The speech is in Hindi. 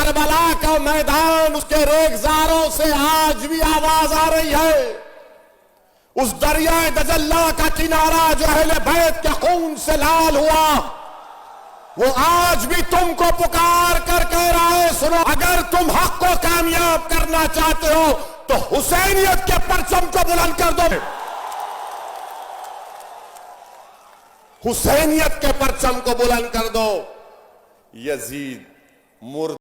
करबला का मैदान, उसके रेगजारों से आज भी आवाज आ रही है। उस दरियाए दजल्ला का किनारा जो अहले बैत के खून से लाल हुआ, वो आज भी तुमको पुकार कर कह रहा है, सुनो, अगर तुम हक को कामयाब करना चाहते हो तो हुसैनियत के परचम को बुलंद कर दो। हुसैनियत के परचम को बुलंद कर दो। यजीद मुर्द